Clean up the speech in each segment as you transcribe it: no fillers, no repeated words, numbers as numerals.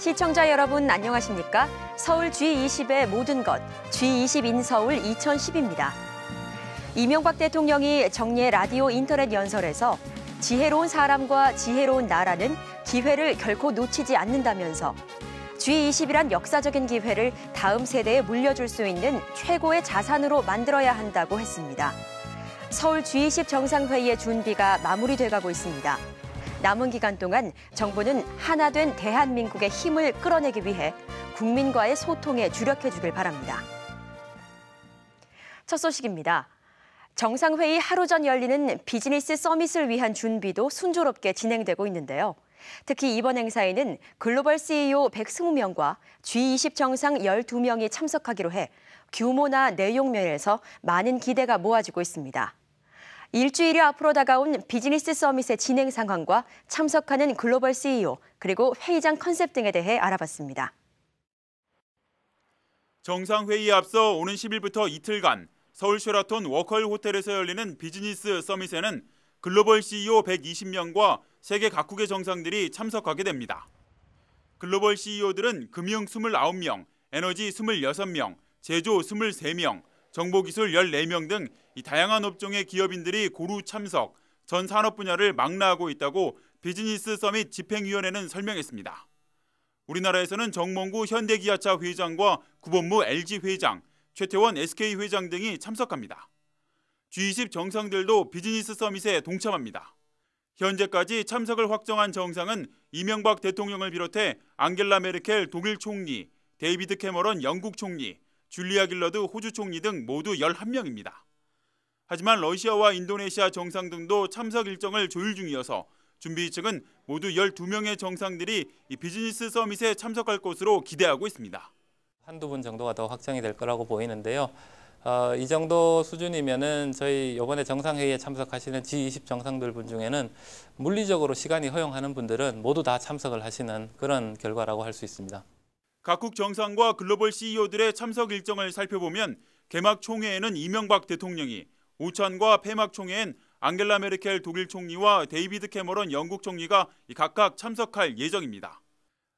시청자 여러분 안녕하십니까? 서울 G20의 모든 것, G20 인서울 2010입니다. 이명박 대통령이 정례 라디오 인터넷 연설에서 지혜로운 사람과 지혜로운 나라는 기회를 결코 놓치지 않는다면서 G20이란 역사적인 기회를 다음 세대에 물려줄 수 있는 최고의 자산으로 만들어야 한다고 했습니다. 서울 G20 정상회의의 준비가 마무리돼가고 있습니다. 남은 기간 동안 정부는 하나 된 대한민국의 힘을 끌어내기 위해 국민과의 소통에 주력해 주길 바랍니다. 첫 소식입니다. 정상회의 하루 전 열리는 비즈니스 서밋을 위한 준비도 순조롭게 진행되고 있는데요. 특히 이번 행사에는 글로벌 CEO 120명과 G20 정상 12명이 참석하기로 해 규모나 내용 면에서 많은 기대가 모아지고 있습니다. 일주일여 앞으로 다가온 비즈니스 서밋의 진행 상황과 참석하는 글로벌 CEO, 그리고 회의장 컨셉 등에 대해 알아봤습니다. 정상회의에 앞서 오는 10일부터 이틀간 서울 쉐라톤 워커힐 호텔에서 열리는 비즈니스 서밋에는 글로벌 CEO 120명과 세계 각국의 정상들이 참석하게 됩니다. 글로벌 CEO들은 금융 29명, 에너지 26명, 제조 23명, 정보기술 14명 등 이 다양한 업종의 기업인들이 고루 참석, 전 산업 분야를 망라하고 있다고 비즈니스 서밋 집행위원회는 설명했습니다. 우리나라에서는 정몽구 현대기아차 회장과 구본무 LG 회장, 최태원 SK 회장 등이 참석합니다. G20 정상들도 비즈니스 서밋에 동참합니다. 현재까지 참석을 확정한 정상은 이명박 대통령을 비롯해 앙겔라 메르켈 독일 총리, 데이비드 캐머런 영국 총리, 줄리아 길러드 호주 총리 등 모두 11명입니다. 하지만 러시아와 인도네시아 정상 등도 참석 일정을 조율 중이어서 준비 측은 모두 12명의 정상들이 이 비즈니스 서밋에 참석할 것으로 기대하고 있습니다. 한두 분 정도가 더 확정이 될 거라고 보이는데요. 이 정도 수준이면은 저희 이번에 정상회의에 참석하시는 G20 정상들 분 중에는 물리적으로 시간이 허용하는 분들은 모두 다 참석을 하시는 그런 결과라고 할 수 있습니다. 각국 정상과 글로벌 CEO들의 참석 일정을 살펴보면 개막 총회에는 이명박 대통령이, 오찬과 폐막 총회엔 앙겔라 메르켈 독일 총리와 데이비드 캐머런 영국 총리가 각각 참석할 예정입니다.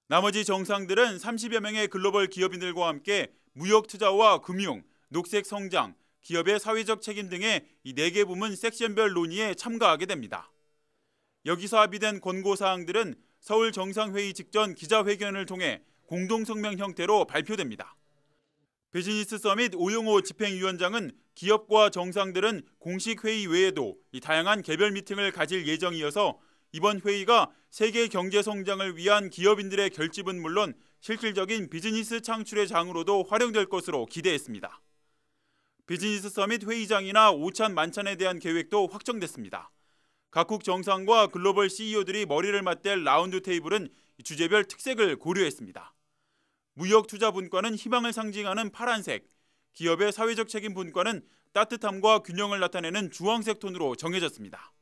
나머지 정상들은 30여 명의 글로벌 기업인들과 함께 무역 투자와 금융, 녹색 성장, 기업의 사회적 책임 등의 이 4개 부문 섹션별 논의에 참가하게 됩니다. 여기서 합의된 권고사항들은 서울 정상회의 직전 기자회견을 통해 공동성명 형태로 발표됩니다. 비즈니스 서밋 오영호 집행위원장은 기업과 정상들은 공식 회의 외에도 이 다양한 개별 미팅을 가질 예정이어서 이번 회의가 세계 경제 성장을 위한 기업인들의 결집은 물론 실질적인 비즈니스 창출의 장으로도 활용될 것으로 기대했습니다. 비즈니스 서밋 회의장이나 오찬 만찬에 대한 계획도 확정됐습니다. 각국 정상과 글로벌 CEO들이 머리를 맞댈 라운드 테이블은 주제별 특색을 고려했습니다. 무역 투자 분과는 희망을 상징하는 파란색, 기업의 사회적 책임 분과는 따뜻함과 균형을 나타내는 주황색 톤으로 정해졌습니다.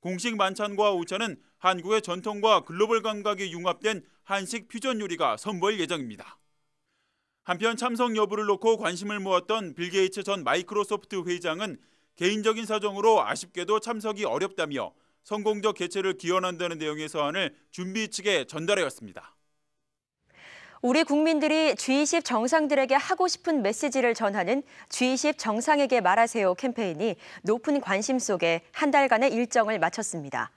공식 만찬과 오찬은 한국의 전통과 글로벌 감각이 융합된 한식 퓨전 요리가 선보일 예정입니다. 한편 참석 여부를 놓고 관심을 모았던 빌 게이츠 전 마이크로소프트 회장은 개인적인 사정으로 아쉽게도 참석이 어렵다며 성공적 개최를 기원한다는 내용의 서한을 준비 측에 전달해왔습니다. 우리 국민들이 G20 정상들에게 하고 싶은 메시지를 전하는 G20 정상에게 말하세요 캠페인이 높은 관심 속에 한 달간의 일정을 마쳤습니다.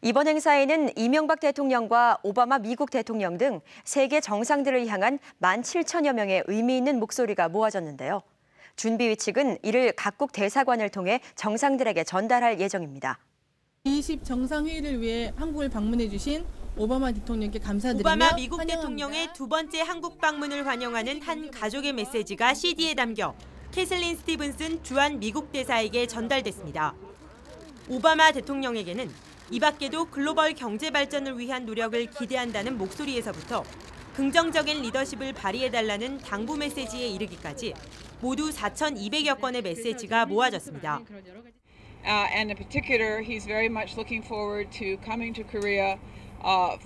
이번 행사에는 이명박 대통령과 오바마 미국 대통령 등 세계 정상들을 향한 17,000여 명의 의미 있는 목소리가 모아졌는데요. 준비위 측은 이를 각국 대사관을 통해 정상들에게 전달할 예정입니다. G20 정상회의를 위해 한국을 방문해 주신 오바마 대통령께 감사드리며 오바마 미국 대통령의 두 번째 한국 방문을 환영하는 한 가족의 메시지가 CD에 담겨 캐슬린 스티븐슨 주한 미국 대사에게 전달됐습니다. 오바마 대통령에게는 이 밖에도 글로벌 경제 발전을 위한 노력을 기대한다는 목소리에서부터 긍정적인 리더십을 발휘해달라는 당부 메시지에 이르기까지 모두 4,200여 건의 메시지가 모아졌습니다. And in particular, he's very much looking forward to coming to Korea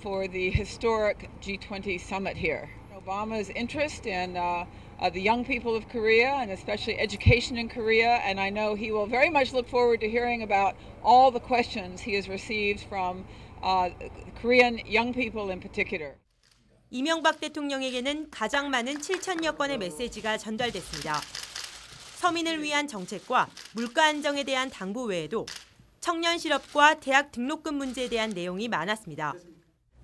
for the historic G20 summit here. Obama's interest in the young people of Korea and especially education in Korea, and I know he will very much look forward to hearing about all the questions he has received from Korean young people in particular. 이명박 대통령에게는 가장 많은 7천여 건의 메시지가 전달됐습니다. 서민을 위한 정책과 물가 안정에 대한 당부 외에도 청년 실업과 대학 등록금 문제에 대한 내용이 많았습니다.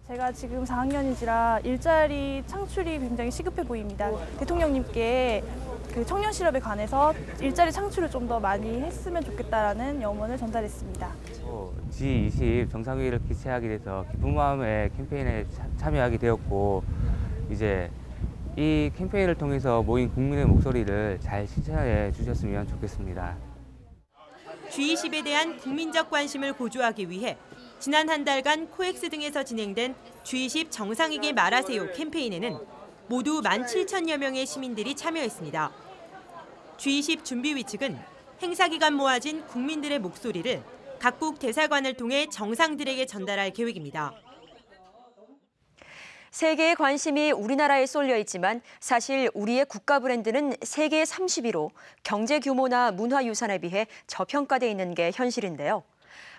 제가 지금 4학년이지라 일자리 창출이 굉장히 시급해 보입니다. 대통령님께 그 청년 실업에 관해서 일자리 창출을 좀 더 많이 했으면 좋겠다라는 염원을 전달했습니다. G20 정상회의를 개최하게 돼서 기쁜 마음에 캠페인에 참여하게 되었고, 이제 이 캠페인을 통해서 모인 국민의 목소리를 잘 실천해 주셨으면 좋겠습니다. G20에 대한 국민적 관심을 고조하기 위해 지난 한 달간 코엑스 등에서 진행된 G20 정상에게 말하세요 캠페인에는 모두 17,000여 명의 시민들이 참여했습니다. G20 준비위 측은 행사 기간 모아진 국민들의 목소리를 각국 대사관을 통해 정상들에게 전달할 계획입니다. 세계의 관심이 우리나라에 쏠려 있지만 사실 우리의 국가 브랜드는 세계 30위로 경제 규모나 문화유산에 비해 저평가돼 있는 게 현실인데요.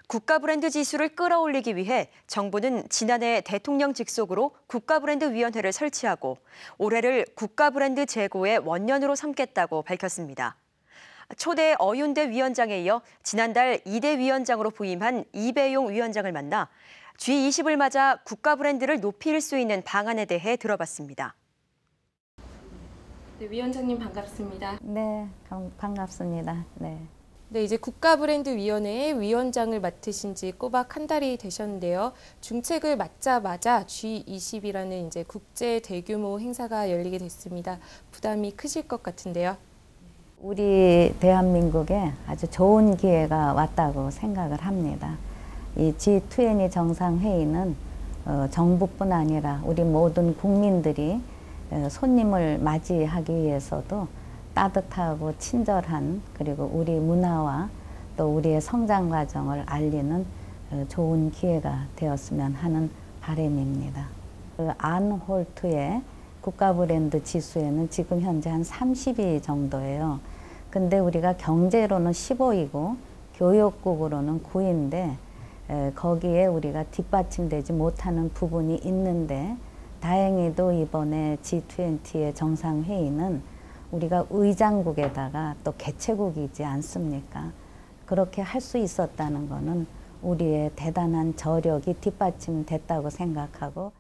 국가 브랜드 지수를 끌어올리기 위해 정부는 지난해 대통령 직속으로 국가브랜드위원회를 설치하고 올해를 국가브랜드 제고의 원년으로 삼겠다고 밝혔습니다. 초대 어윤대 위원장에 이어 지난달 2대 위원장으로 부임한 이배용 위원장을 만나 G20을 맞아 국가 브랜드를 높일 수 있는 방안에 대해 들어봤습니다. 네, 위원장님 반갑습니다. 네, 반갑습니다. 네. 네, 이제 국가브랜드위원회의 위원장을 맡으신 지 꼬박 한 달이 되셨는데요. 중책을 맡자마자 G20이라는 이제 국제 대규모 행사가 열리게 됐습니다. 부담이 크실 것 같은데요. 우리 대한민국에 아주 좋은 기회가 왔다고 생각을 합니다. 이 G20 정상회의는 정부뿐 아니라 우리 모든 국민들이 손님을 맞이하기 위해서도 따뜻하고 친절한, 그리고 우리 문화와 또 우리의 성장 과정을 알리는 좋은 기회가 되었으면 하는 바람입니다. 그 안홀트의 국가 브랜드 지수에는 지금 현재 한 30위 정도예요. 근데 우리가 경제로는 15위고 교역국으로는 9위인데 거기에 우리가 뒷받침되지 못하는 부분이 있는데, 다행히도 이번에 G20의 정상회의는 우리가 의장국에다가 또 개최국이지 않습니까? 그렇게 할 수 있었다는 것은 우리의 대단한 저력이 뒷받침됐다고 생각하고,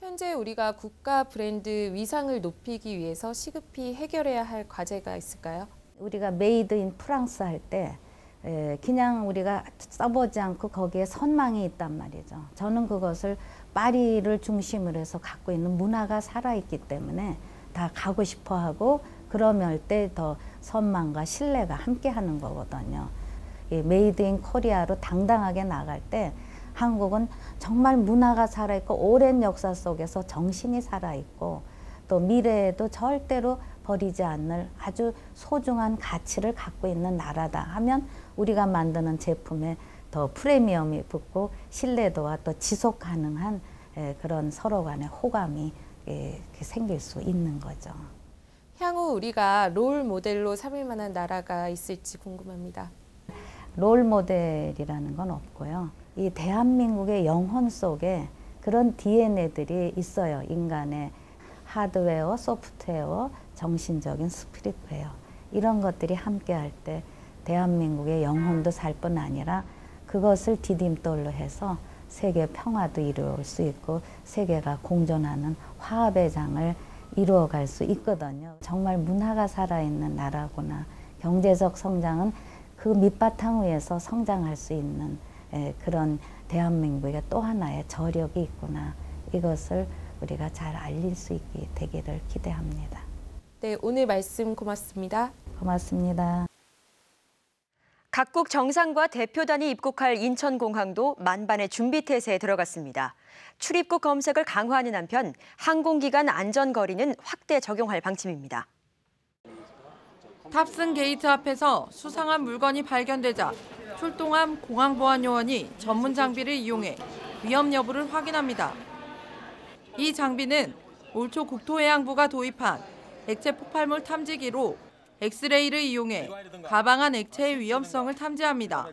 현재 우리가 국가 브랜드 위상을 높이기 위해서 시급히 해결해야 할 과제가 있을까요? 우리가 메이드 인 프랑스 할 때 그냥 우리가 써보지 않고 거기에 선망이 있단 말이죠. 저는 그것을 파리를 중심으로 해서 갖고 있는 문화가 살아있기 때문에 다 가고 싶어 하고, 그러면 때 더 선망과 신뢰가 함께 하는 거거든요. 이 메이드 인 코리아로 당당하게 나갈 때 한국은 정말 문화가 살아있고 오랜 역사 속에서 정신이 살아있고 또 미래에도 절대로 버리지 않을 아주 소중한 가치를 갖고 있는 나라다 하면 우리가 만드는 제품에 더 프리미엄이 붙고 신뢰도와 또 지속 가능한 그런 서로 간의 호감이 생길 수 있는 거죠. 향후 우리가 롤 모델로 삼을 만한 나라가 있을지 궁금합니다. 롤 모델이라는 건 없고요. 이 대한민국의 영혼 속에 그런 DNA들이 있어요. 인간의 하드웨어, 소프트웨어, 정신적인 스피릿웨어, 이런 것들이 함께할 때 대한민국의 영혼도 살 뿐 아니라 그것을 디딤돌로 해서 세계 평화도 이루어올 수 있고 세계가 공존하는 화합의 장을 이루어갈 수 있거든요. 정말 문화가 살아있는 나라구나. 경제적 성장은 그 밑바탕 위에서 성장할 수 있는 그런 대한민국의 또 하나의 저력이 있구나. 이것을 우리가 잘 알릴 수 있게 되기를 기대합니다. 네, 오늘 말씀 고맙습니다. 고맙습니다. 각국 정상과 대표단이 입국할 인천공항도 만반의 준비 태세에 들어갔습니다. 출입국 검색을 강화하는 한편 항공기간 안전거리는 확대 적용할 방침입니다. 탑승 게이트 앞에서 수상한 물건이 발견되자 출동한 공항보안요원이 전문 장비를 이용해 위험 여부를 확인합니다. 이 장비는 올 초 국토해양부가 도입한 액체 폭발물 탐지기로 엑스레이를 이용해 가방 안 액체의 위험성을 탐지합니다.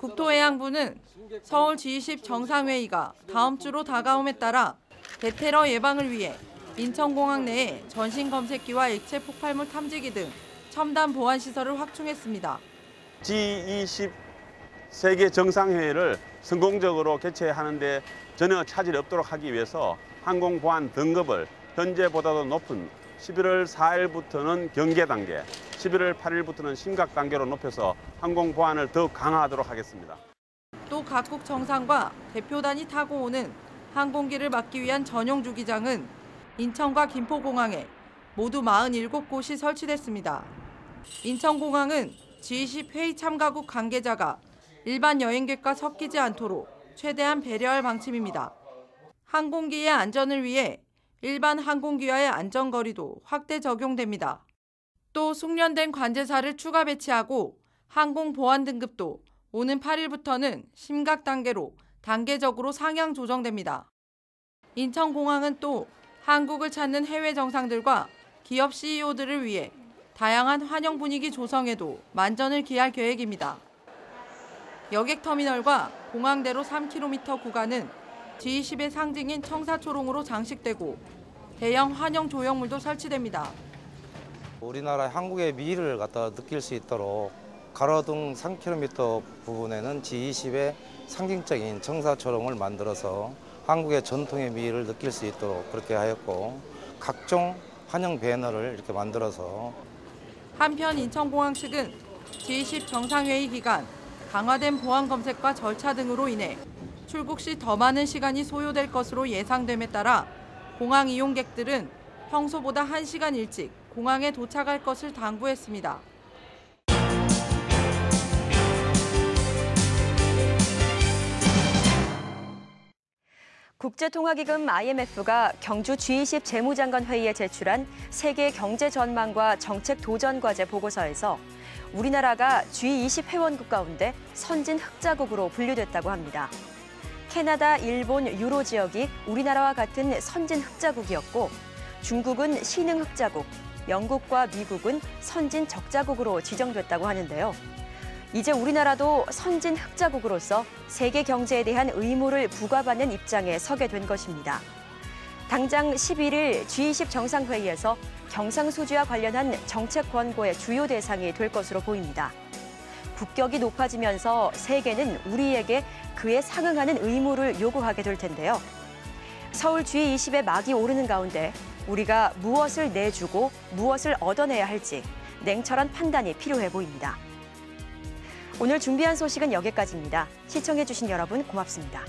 국토해양부는 서울 G20 정상회의가 다음 주로 다가옴에 따라 대테러 예방을 위해 인천공항 내에 전신 검색기와 액체 폭발물 탐지기 등 첨단 보안 시설을 확충했습니다. G20 세계 정상회의를 성공적으로 개최하는 데 전혀 차질이 없도록 하기 위해서 항공보안 등급을 현재보다도 높은 11월 4일부터는 경계 단계, 11월 8일부터는 심각 단계로 높여서 항공보안을 더욱 강화하도록 하겠습니다. 또 각국 정상과 대표단이 타고 오는 항공기를 막기 위한 전용 주기장은 인천과 김포공항에 모두 47곳이 설치됐습니다. 인천공항은 G20 회의 참가국 관계자가 일반 여행객과 섞이지 않도록 최대한 배려할 방침입니다. 항공기의 안전을 위해 일반 항공기와의 안전거리도 확대 적용됩니다. 또 숙련된 관제사를 추가 배치하고 항공보안 등급도 오는 8일부터는 심각 단계로 단계적으로 상향 조정됩니다. 인천공항은 또 한국을 찾는 해외 정상들과 기업 CEO들을 위해 다양한 환영 분위기 조성에도 만전을 기할 계획입니다. 여객터미널과 공항대로 3km 구간은 G20의 상징인 청사초롱으로 장식되고 대형 환영 조형물도 설치됩니다. 우리나라 한국의 미를 갖다 느낄 수 있도록 가로등 3km 부분에는 G20의 상징적인 청사초롱을 만들어서 한국의 전통의 미를 느낄 수 있도록 그렇게 하였고 각종 환영 배너를 이렇게 만들어서 한편 인천공항 측은 G20 정상회의 기간 강화된 보안 검색과 절차 등으로 인해 출국 시 더 많은 시간이 소요될 것으로 예상됨에 따라 공항 이용객들은 평소보다 1시간 일찍 공항에 도착할 것을 당부했습니다. 국제통화기금 IMF가 경주 G20 재무장관 회의에 제출한 세계 경제 전망과 정책 도전 과제 보고서에서 우리나라가 G20 회원국 가운데 선진 흑자국으로 분류됐다고 합니다. 캐나다, 일본, 유로 지역이 우리나라와 같은 선진 흑자국이었고 중국은 신흥 흑자국, 영국과 미국은 선진 적자국으로 지정됐다고 하는데요. 이제 우리나라도 선진 흑자국으로서 세계 경제에 대한 의무를 부과받는 입장에 서게 된 것입니다. 당장 11일 G20 정상회의에서 경상수지와 관련한 정책 권고의 주요 대상이 될 것으로 보입니다. 국격이 높아지면서 세계는 우리에게 그에 상응하는 의무를 요구하게 될 텐데요. 서울 G20의 막이 오르는 가운데 우리가 무엇을 내주고 무엇을 얻어내야 할지 냉철한 판단이 필요해 보입니다. 오늘 준비한 소식은 여기까지입니다. 시청해주신 여러분 고맙습니다.